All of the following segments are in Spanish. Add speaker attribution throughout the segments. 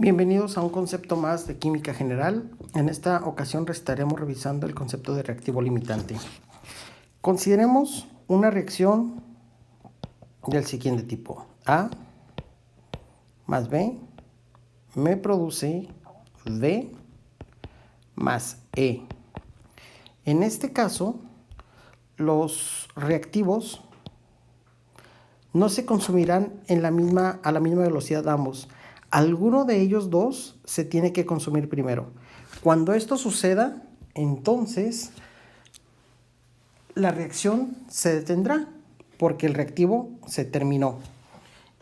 Speaker 1: Bienvenidos a un concepto más de química general. En esta ocasión estaremos revisando el concepto de reactivo limitante. Consideremos una reacción del siguiente tipo. A más B me produce D más E. En este caso, los reactivos no se consumirán a la misma velocidad ambos. Alguno de ellos dos se tiene que consumir primero. Cuando esto suceda, entonces la reacción se detendrá porque el reactivo se terminó.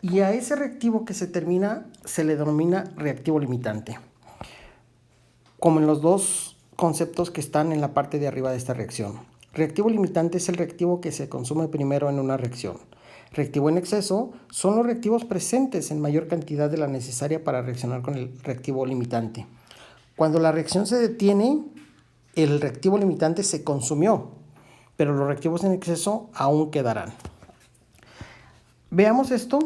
Speaker 1: Y a ese reactivo que se termina se le denomina reactivo limitante, como en los dos conceptos que están en la parte de arriba de esta reacción. Reactivo limitante es el reactivo que se consume primero en una reacción. Reactivo en exceso son los reactivos presentes en mayor cantidad de la necesaria para reaccionar con el reactivo limitante. Cuando la reacción se detiene, el reactivo limitante se consumió, pero los reactivos en exceso aún quedarán. Veamos esto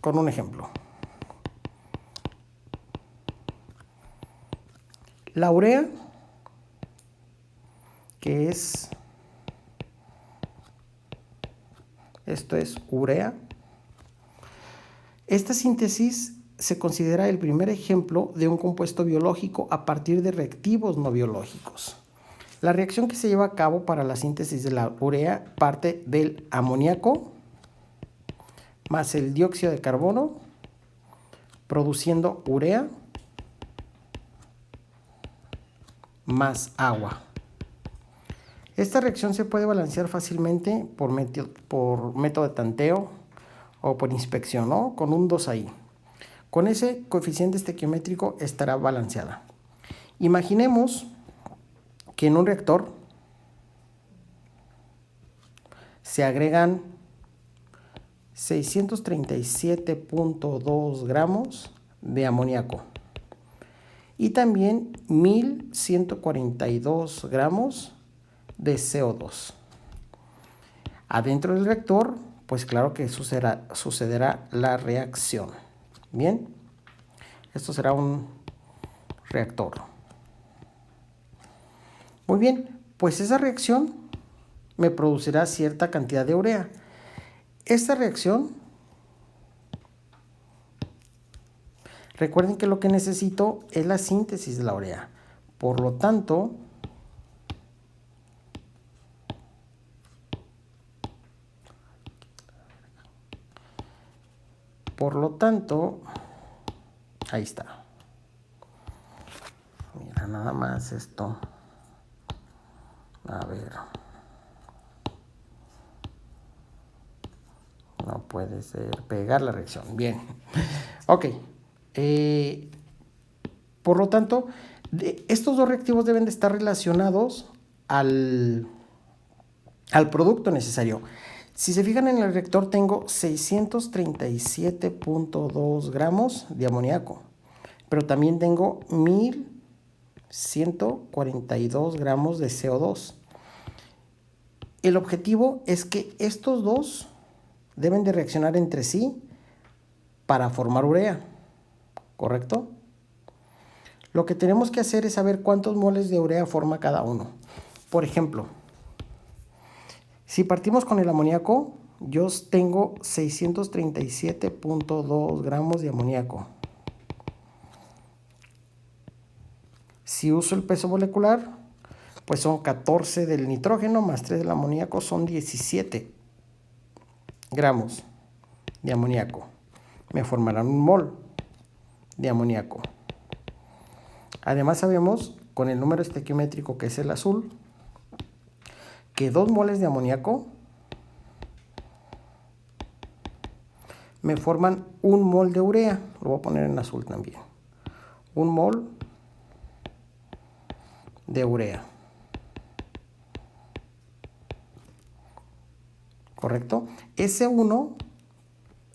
Speaker 1: con un ejemplo. La urea, que es, esto es urea. Esta síntesis se considera el primer ejemplo de un compuesto biológico a partir de reactivos no biológicos. La reacción que se lleva a cabo para la síntesis de la urea parte del amoníaco más el dióxido de carbono, produciendo urea más agua. Esta reacción se puede balancear fácilmente por método de tanteo o por inspección, ¿no? Con un 2 ahí. Con ese coeficiente estequiométrico estará balanceada. Imaginemos que en un reactor se agregan 637.2 gramos de amoníaco y también 1142 gramos de CO2. Adentro del reactor, pues claro que sucederá la reacción. Bien, esto será un reactor. Muy bien, pues esa reacción me producirá cierta cantidad de urea. Esta reacción, recuerden que lo que necesito es la síntesis de la urea. Por lo tanto, ahí está. Mira, nada más esto. A ver. No puede ser pegar la reacción. Bien. Ok. Por lo tanto, estos dos reactivos deben de estar relacionados al producto necesario. Si se fijan en el reactor tengo 637.2 gramos de amoníaco, pero también tengo 1142 gramos de CO2. El objetivo es que estos dos deben de reaccionar entre sí para formar urea, ¿correcto? Lo que tenemos que hacer es saber cuántos moles de urea forma cada uno. Por ejemplo, si partimos con el amoníaco, yo tengo 637.2 gramos de amoníaco. Si uso el peso molecular, pues son 14 del nitrógeno más 3 del amoníaco, son 17 gramos de amoníaco. Me formarán un mol de amoníaco. Además sabemos, con el número estequiométrico que es el azul, que 2 moles de amoníaco me forman un mol de urea. Lo voy a poner en azul también. Un mol de urea. ¿Correcto? Ese 1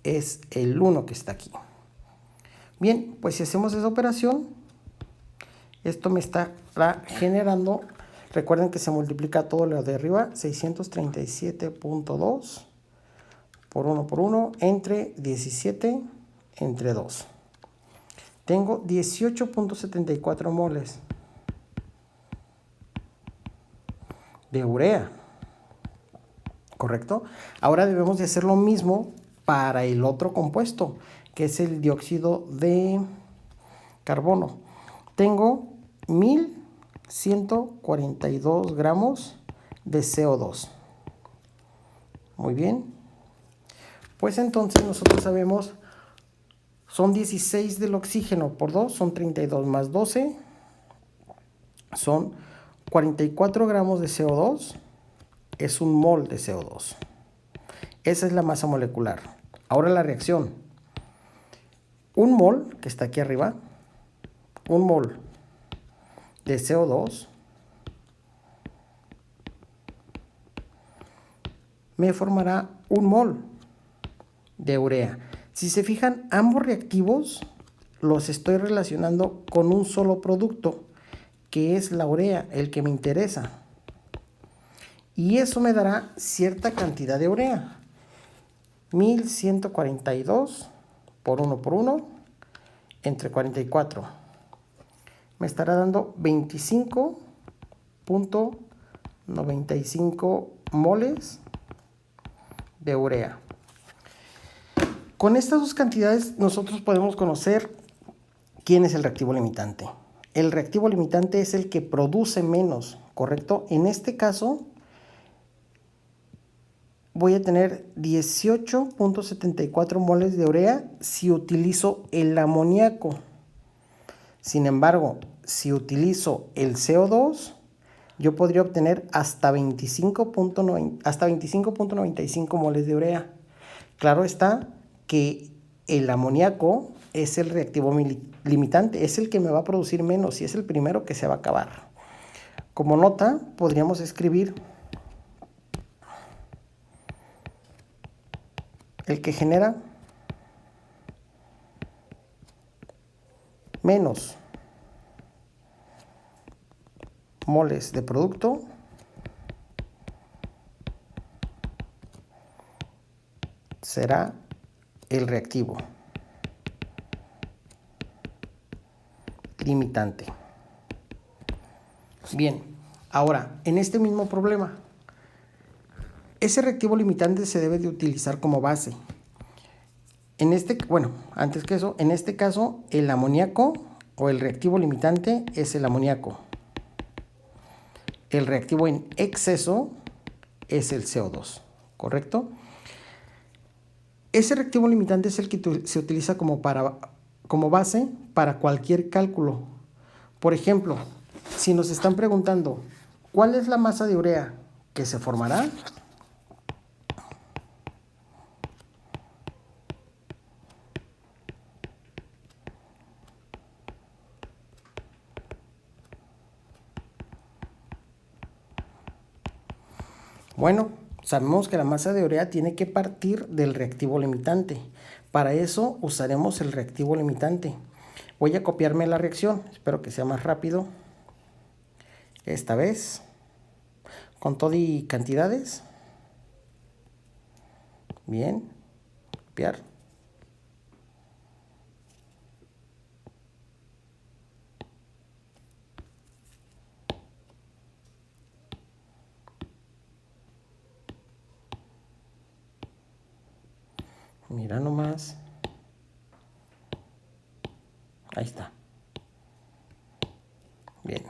Speaker 1: es el 1 que está aquí. Bien, pues si hacemos esa operación, esto me está generando, recuerden que se multiplica todo lo de arriba, 637.2 por 1 entre 17 entre 2. Tengo 18.74 moles de urea, ¿correcto? Ahora debemos de hacer lo mismo para el otro compuesto, que es el dióxido de carbono. Tengo 1142 gramos de CO2. Muy bien. Pues entonces nosotros sabemos, son 16 del oxígeno por 2, son 32 más 12, son 44 gramos de CO2, es un mol de CO2. Esa es la masa molecular. Ahora la reacción. Un mol, que está aquí arriba, un mol de CO2 me formará un mol de urea. Si se fijan, ambos reactivos los estoy relacionando con un solo producto, que es la urea, el que me interesa. Y eso me dará cierta cantidad de urea. 1142 por 1 entre 44. Me estará dando 25.95 moles de urea. Con estas dos cantidades nosotros podemos conocer quién es el reactivo limitante. El reactivo limitante es el que produce menos, ¿correcto? En este caso voy a tener 18.74 moles de urea si utilizo el amoníaco. Sin embargo, si utilizo el CO2, yo podría obtener hasta 25.95 moles de urea. Claro está que el amoníaco es el reactivo limitante, es el que me va a producir menos y es el primero que se va a acabar. Como nota, podríamos escribir el que genera menos moles de producto será el reactivo limitante. Bien, ahora, en este mismo problema, ese reactivo limitante se debe de utilizar como base. Antes que eso, en este caso, el amoníaco o el reactivo limitante es el amoníaco. El reactivo en exceso es el CO2, ¿correcto? Ese reactivo limitante es el que se utiliza como base para cualquier cálculo. Por ejemplo, si nos están preguntando, ¿cuál es la masa de urea que se formará? Bueno, sabemos que la masa de urea tiene que partir del reactivo limitante. Para eso usaremos el reactivo limitante. Voy a copiarme la reacción, espero que sea más rápido. Esta vez, con todo y cantidades. Bien, copiar. Mira nomás. Ahí está. Bien,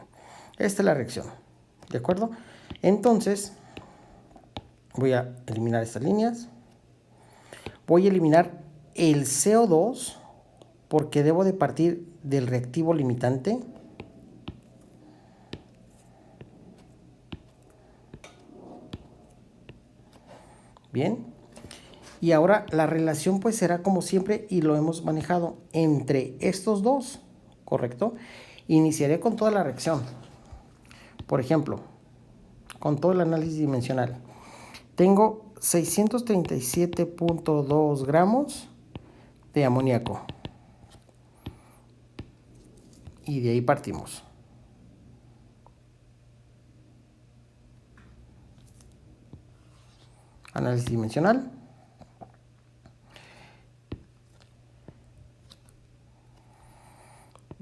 Speaker 1: esta es la reacción, ¿de acuerdo? Entonces, voy a eliminar estas líneas. Voy a eliminar el CO2 porque debo de partir del reactivo limitante. Bien. Y ahora la relación pues será como siempre y lo hemos manejado entre estos dos, ¿correcto? Iniciaré con toda la reacción. Por ejemplo, con todo el análisis dimensional. Tengo 637.2 gramos de amoníaco. Y de ahí partimos. Análisis dimensional.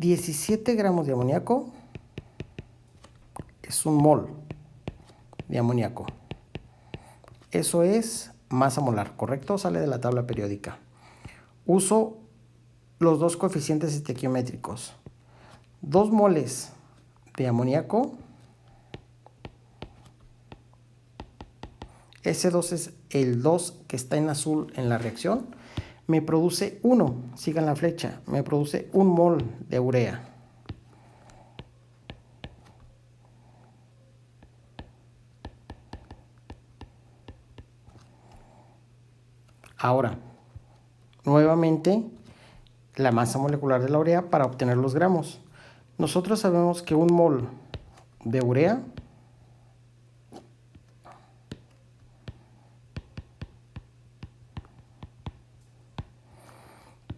Speaker 1: 17 gramos de amoníaco es un mol de amoníaco. Eso es masa molar, ¿correcto? Sale de la tabla periódica. Uso los dos coeficientes estequiométricos. 2 moles de amoníaco. Ese 2 es el 2 que está en azul en la reacción. Me produce 1, sigan la flecha, me produce 1 mol de urea. Ahora, nuevamente, la masa molecular de la urea para obtener los gramos. Nosotros sabemos que 1 mol de urea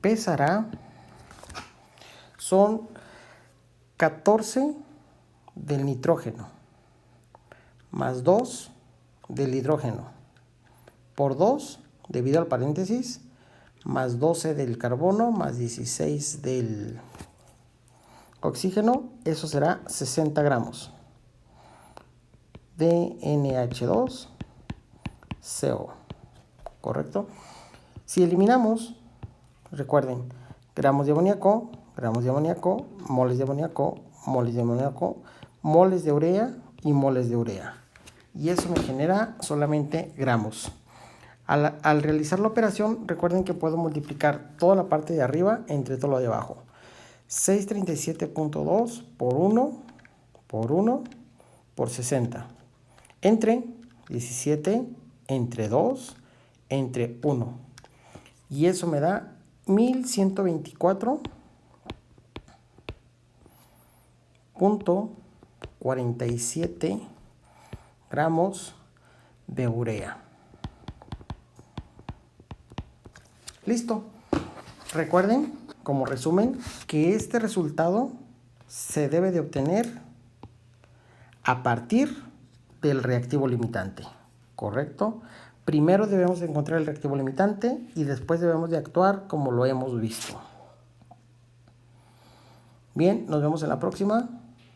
Speaker 1: pesará, son 14 del nitrógeno más 2 del hidrógeno por 2 debido al paréntesis más 12 del carbono más 16 del oxígeno. Eso será 60 gramos de NH2CO, ¿correcto? Si eliminamos, recuerden, gramos de amoníaco, moles de amoníaco, moles de amoníaco, moles de urea y moles de urea. Y eso me genera solamente gramos. Al realizar la operación, recuerden que puedo multiplicar toda la parte de arriba entre todo lo de abajo. 637.2 por 1 por 60. Entre 17, entre 2, entre 1. Y eso me da 1124.47 gramos de urea. Listo. Recuerden, como resumen, que este resultado se debe de obtener a partir del reactivo limitante, ¿correcto? Primero debemos de encontrar el reactivo limitante y después debemos de actuar como lo hemos visto. Bien, nos vemos en la próxima.